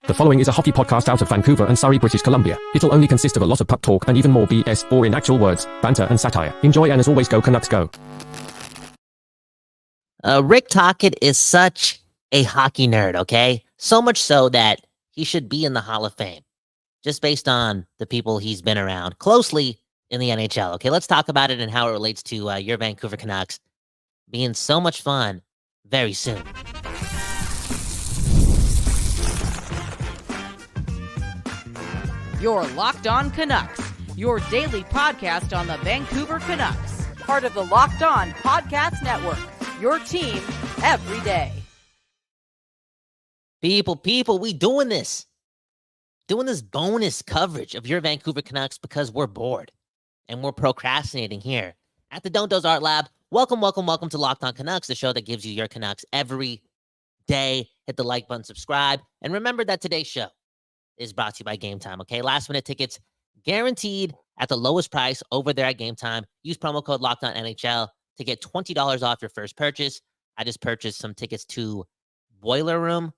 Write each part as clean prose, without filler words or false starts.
The following is a hockey podcast out of Vancouver and Surrey, British Columbia. It'll only consist of a lot of puck talk and even more BS, or in actual words, banter and satire. Enjoy, and as always, go Canucks go. Rick Tocchet is such a hockey nerd, okay? So much so that he should be in the Hall of Fame, just based on the people he's been around closely in the NHL. Okay, let's talk about it and how it relates to your Vancouver Canucks being so much fun very soon. You're Locked On Canucks, your daily podcast on the Vancouver Canucks, part of the Locked On Podcast Network, your team every day. People, we doing this bonus coverage of your Vancouver Canucks because we're bored and we're procrastinating here at the Don't Doze Art Lab. Welcome to Locked On Canucks, the show that gives you your Canucks every day. Hit the like button, subscribe, and remember that today's show is brought to you by Game Time, okay? Last minute tickets guaranteed at the lowest price over there at Game Time. Use promo code LOCKEDONNHL to get $20 off your first purchase. I just purchased some tickets to Boiler Room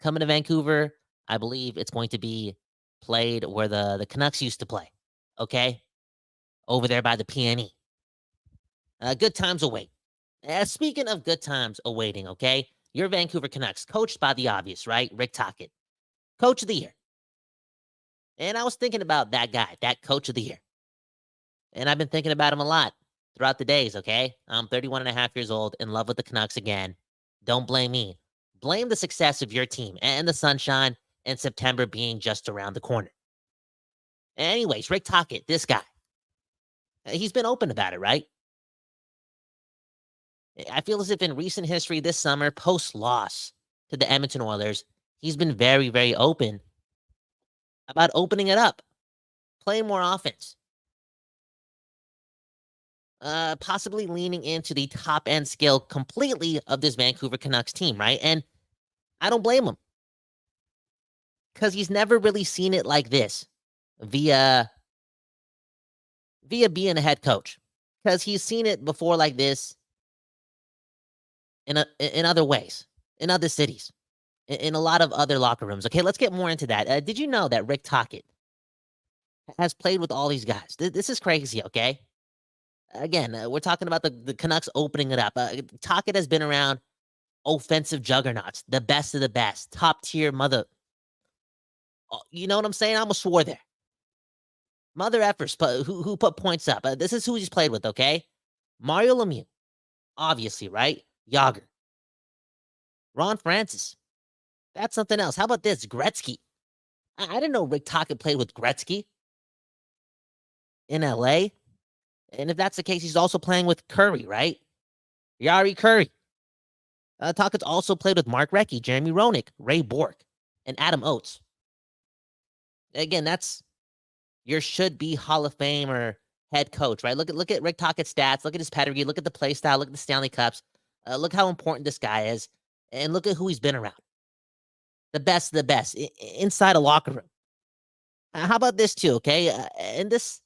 coming to Vancouver. I believe it's going to be played where the Canucks used to play, okay? Over there by the PNE. Good times await. Speaking of good times awaiting, okay? Your Vancouver Canucks, coached by the obvious, right? Rick Tocchet, Coach of the Year. And I was thinking about that guy, that Coach of the Year. And I've been thinking about him a lot throughout the days, okay? I'm 31 and a half years old, in love with the Canucks again. Don't blame me. Blame the success of your team and the sunshine and September being just around the corner. Anyways, Rick Tocchet, this guy, he's been open about it, right? I feel as if in recent history this summer, post-loss to the Edmonton Oilers, he's been very, very open about opening it up, playing more offense, possibly leaning into the top-end skill completely of this Vancouver Canucks team, right? And I don't blame him, because he's never really seen it like this via being a head coach, because he's seen it before like this in other ways, in other cities, in a lot of other locker rooms. Okay, let's get more into that. Did you know that Rick Tocchet has played with all these guys? This is crazy, okay? Again, we're talking about the Canucks opening it up. Tocchet has been around offensive juggernauts, the best of the best, top-tier mother... You know what I'm saying? I almost swore there. Mother effers who put points up. This is who he's played with, okay? Mario Lemieux, obviously, right? Yager. Ron Francis. That's something else. How about this? Gretzky. I didn't know Rick Tocchet played with Gretzky in LA. And if that's the case, he's also playing with Curry, right? Yari Curry. Tocchet's also played with Mark Recchi, Jeremy Roenick, Ray Bourque, and Adam Oates. Again, that's your should-be Hall of Famer head coach, right? Look at Rick Tocchet's stats. Look at his pedigree. Look at the play style. Look at the Stanley Cups. Look how important this guy is. And look at who he's been around. The best of the best inside a locker room. How about this too, okay? And this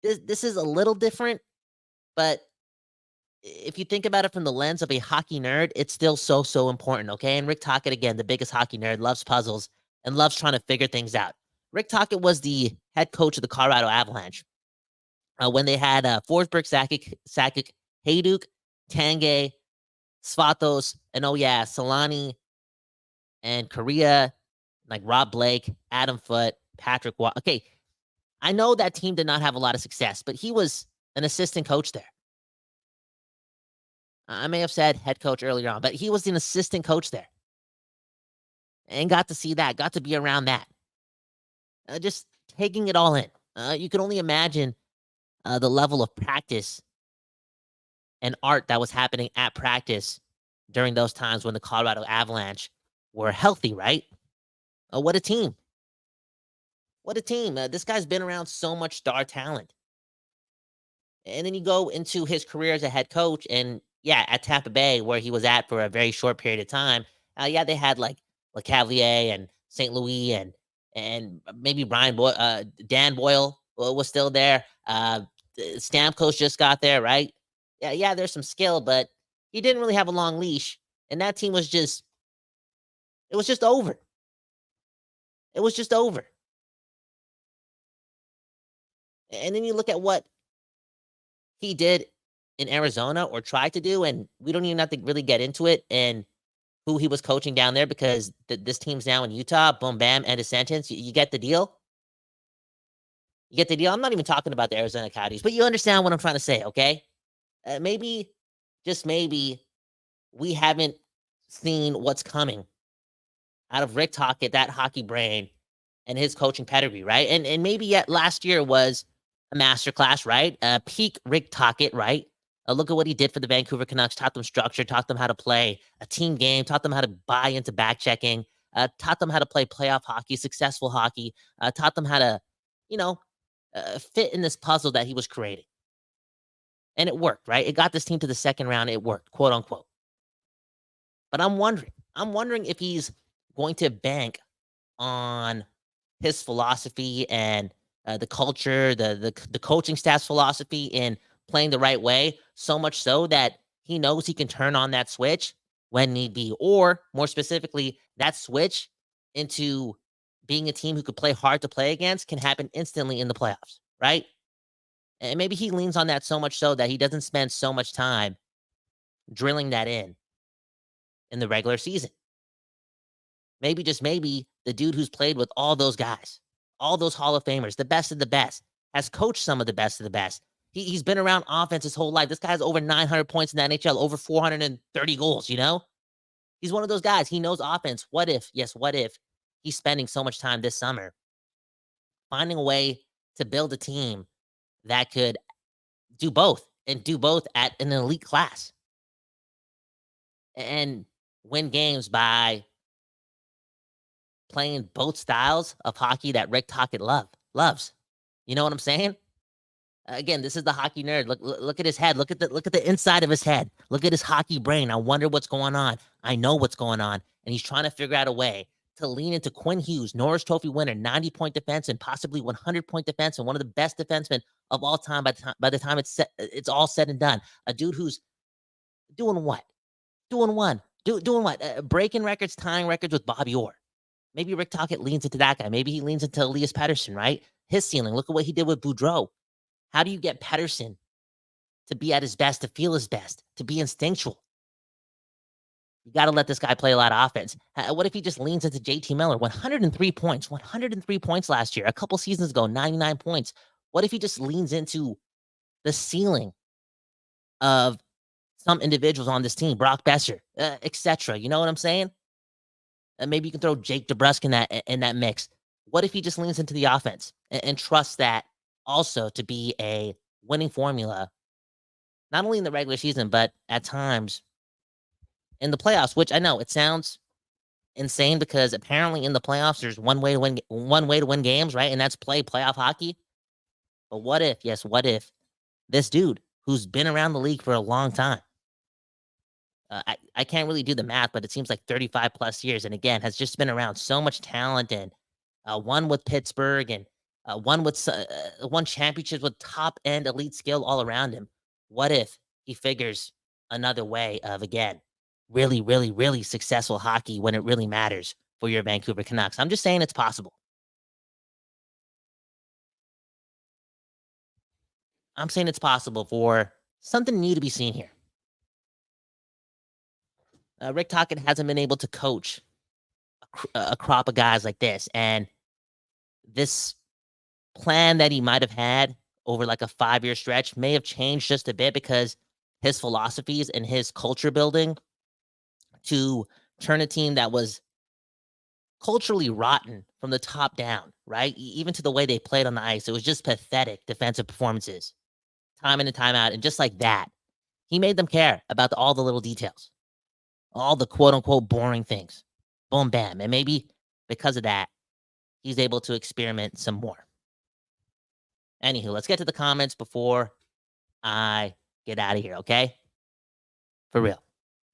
is a little different, but if you think about it from the lens of a hockey nerd, it's still so important, okay? And Rick Tocchet, again, the biggest hockey nerd, loves puzzles and loves trying to figure things out. Rick Tocchet was the head coach of the Colorado Avalanche when they had Forsberg, Sakic, Hayduk, Tanguay, Svatos, and Solani and Korea, like Rob Blake, Adam Foote, Patrick Waugh. Okay, I know that team did not have a lot of success, but he was an assistant coach there. I may have said head coach earlier on, but he was an assistant coach there. And got to see that, got to be around that. Just taking it all in. You can only imagine the level of practice and art that was happening at practice during those times when the Colorado Avalanche were healthy, right? What a team. What a team. This guy's been around so much star talent. And then you go into his career as a head coach, and yeah, at Tampa Bay, where he was at for a very short period of time, they had like LeCavalier and St. Louis and maybe Dan Boyle was still there. Stamkos just got there, right? Yeah, there's some skill, but he didn't really have a long leash, and that team was just over. It was just over. And then you look at what he did in Arizona or tried to do, and we don't even have to really get into it and who he was coaching down there because this team's now in Utah. Boom, bam, end of sentence. You get the deal? You get the deal? I'm not even talking about the Arizona Coyotes, but you understand what I'm trying to say, okay? Maybe, just maybe, we haven't seen what's coming out of Rick Tocchet, that hockey brain, and his coaching pedigree, right? And maybe yet last year was a masterclass, right? Peak Rick Tocchet, right? Look at what he did for the Vancouver Canucks. Taught them structure, taught them how to play a team game, taught them how to buy into back checking, taught them how to play playoff hockey, successful hockey, taught them how to, you know, fit in this puzzle that he was creating. And it worked, right? It got this team to the second round. It worked, quote unquote. But I'm wondering if he's going to bank on his philosophy and the culture, the coaching staff's philosophy in playing the right way, so much so that he knows he can turn on that switch when need be, or more specifically, that switch into being a team who could play hard to play against can happen instantly in the playoffs, right? And maybe he leans on that so much so that he doesn't spend so much time drilling that in the regular season. Maybe, just maybe, the dude who's played with all those guys, all those Hall of Famers, the best of the best, has coached some of the best of the best. He's been around offense his whole life. This guy's over 900 points in the NHL, over 430 goals, you know? He's one of those guys. He knows offense. What if, yes, what if he's spending so much time this summer finding a way to build a team that could do both and do both at an elite class and win games by playing both styles of hockey that Rick Tocchet loves. You know what I'm saying? Again, this is the hockey nerd. Look at his head. Look at the inside of his head. Look at his hockey brain. I wonder what's going on. I know what's going on, and he's trying to figure out a way to lean into Quinn Hughes, Norris Trophy winner, 90-point defense, and possibly 100-point defense, and one of the best defensemen of all time. By the time it's all said and done, a dude who's doing what? Doing what? Breaking records, tying records with Bobby Orr. Maybe Rick Tocchet leans into that guy. Maybe he leans into Elias Pettersson, right? His ceiling. Look at what he did with Boudreaux. How do you get Pettersson to be at his best, to feel his best, to be instinctual? You got to let this guy play a lot of offense. What if he just leans into JT Miller? 103 points last year. A couple seasons ago, 99 points. What if he just leans into the ceiling of some individuals on this team, Brock Besser, etc.? You know what I'm saying? Maybe you can throw Jake DeBrusk in that mix. What if he just leans into the offense and trusts that also to be a winning formula, not only in the regular season, but at times in the playoffs, which I know it sounds insane because apparently in the playoffs, there's one way to win games, right? And that's play playoff hockey. But what if this dude who's been around the league for a long time, I can't really do the math, but it seems like 35 plus years. And again, has just been around so much talent and won with Pittsburgh and won championships with top end elite skill all around him. What if he figures another way of, again, really, really, really successful hockey when it really matters for your Vancouver Canucks? I'm just saying it's possible. I'm saying it's possible for something new to be seen here. Rick Tocchet hasn't been able to coach a crop of guys like this. And this plan that he might have had over like a 5-year stretch may have changed just a bit because his philosophies and his culture building to turn a team that was culturally rotten from the top down, right? Even to the way they played on the ice. It was just pathetic defensive performances, time in and time out. And just like that, he made them care about all the little details, all the quote unquote boring things. Boom, bam. And maybe because of that, he's able to experiment some more. Anywho, let's get to the comments before I get out of here, okay? For real.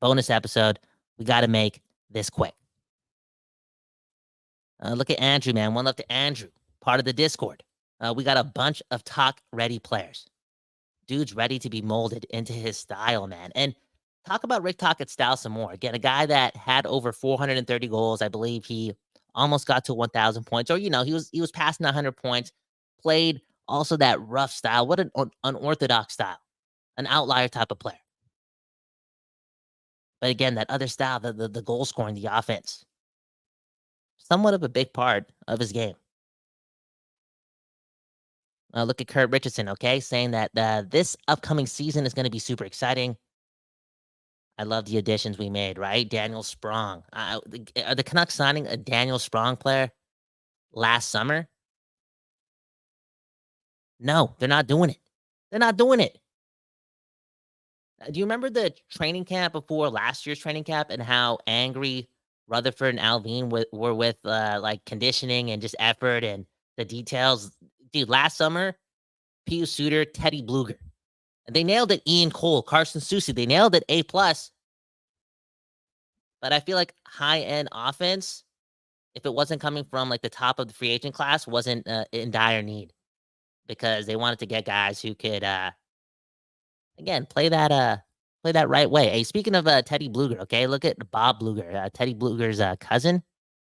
Bonus episode. We got to make this quick. Look at Andrew, man. One love to Andrew, part of the Discord. We got a bunch of talk-ready players. Dude's ready to be molded into his style, man. And talk about Rick Tocchet's style some more. Again, a guy that had over 430 goals. I believe he almost got to 1,000 points, or he was passing 100 points, played also that rough style. What an unorthodox style, an outlier type of player. But again, that other style, the goal scoring, the offense, somewhat of a big part of his game. Look at Kurt Richardson, okay, saying that this upcoming season is going to be super exciting. I love the additions we made, right? Daniel Sprong. Are the Canucks signing a Daniel Sprong player last summer? No, they're not doing it. They're not doing it. Do you remember the training camp before last year's training camp and how angry Rutherford and Alvin were with like conditioning and just effort and the details? Dude, last summer, Pius Suter, Teddy Bluger. And they nailed it. Ian Cole, Carson Soucy. They nailed it. A+. But I feel like high-end offense, if it wasn't coming from like the top of the free agent class, wasn't in dire need. Because they wanted to get guys who could again, play that right way. Hey, speaking of Teddy Bluger, okay, look at Bob Bluger, Teddy Bluger's cousin,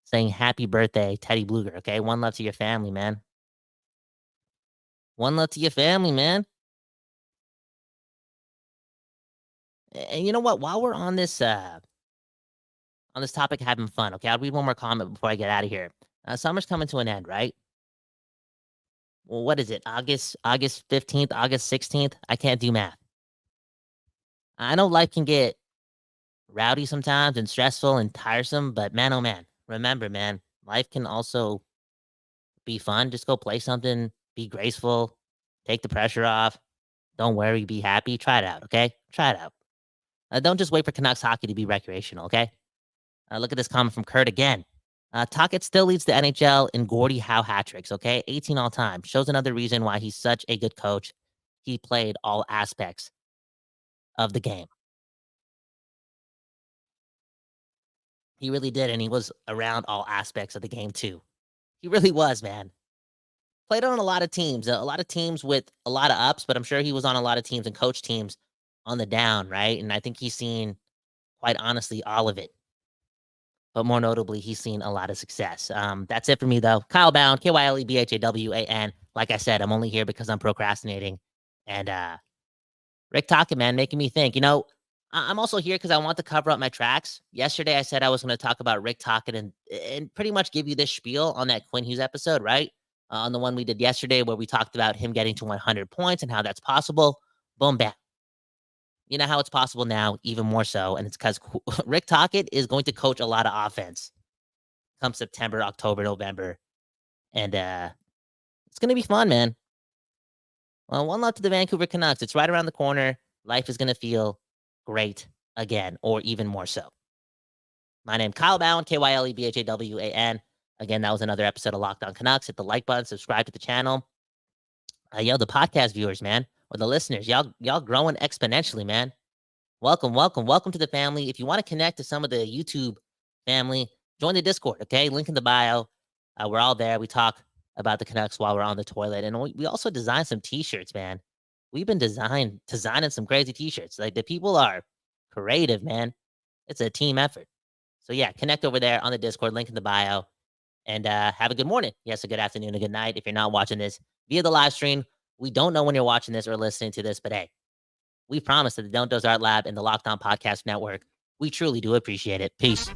saying happy birthday, Teddy Bluger. Okay, one love to your family, man. One love to your family, man. And you know what? While we're on this topic, having fun. Okay, I'll read one more comment before I get out of here. Summer's coming to an end, right? Well, what is it? August 15th, August 16th? I can't do math. I know life can get rowdy sometimes and stressful and tiresome, but man, oh man, remember, man, life can also be fun. Just go play something, be graceful, take the pressure off. Don't worry, be happy. Try it out, okay? Try it out. Don't just wait for Canucks hockey to be recreational, okay? Look at this comment from Kurt again. Tocchet still leads the NHL in Gordie Howe hat tricks, okay? 18 all time. Shows another reason why he's such a good coach. He played all aspects of the game. He really did, and he was around all aspects of the game too. He really was, man. Played on a lot of teams with a lot of ups, but I'm sure he was on a lot of teams and coach teams on the down, right? And I think he's seen, quite honestly, all of it. But more notably, he's seen a lot of success. That's it for me, though. Kyle Bound, KYLEBHAWAN. Like I said, I'm only here because I'm procrastinating. And Rick Tocchet, man, making me think. I'm also here because I want to cover up my tracks. Yesterday, I said I was going to talk about Rick Tocchet and pretty much give you this spiel on that Quinn Hughes episode, right? On the one we did yesterday where we talked about him getting to 100 points and how that's possible. Boom, bam. You know how it's possible now, even more so, and it's because Rick Tocchet is going to coach a lot of offense come September, October, November, and it's going to be fun, man. Well, one love to the Vancouver Canucks. It's right around the corner. Life is going to feel great again, or even more so. My name, Kyle Bowen, KYLEBHAWAN. Again, that was another episode of Locked On Canucks. Hit the like button, subscribe to the channel. The podcast viewers, man, or the listeners, y'all growing exponentially, man. Welcome to the family. If you want to connect to some of the YouTube family, join the Discord, okay? Link in the bio. We're all there. We talk about the Canucks while we're on the toilet. And we also design some T-shirts, man. We've been designing some crazy T-shirts. Like, the people are creative, man. It's a team effort. So, yeah, connect over there on the Discord. Link in the bio. And have a good morning. Yes, a good afternoon, a good night. If you're not watching this via the live stream, we don't know when you're watching this or listening to this, but hey, we promise that the Don't Doze Art Lab and the Locked On Podcast Network, we truly do appreciate it. Peace.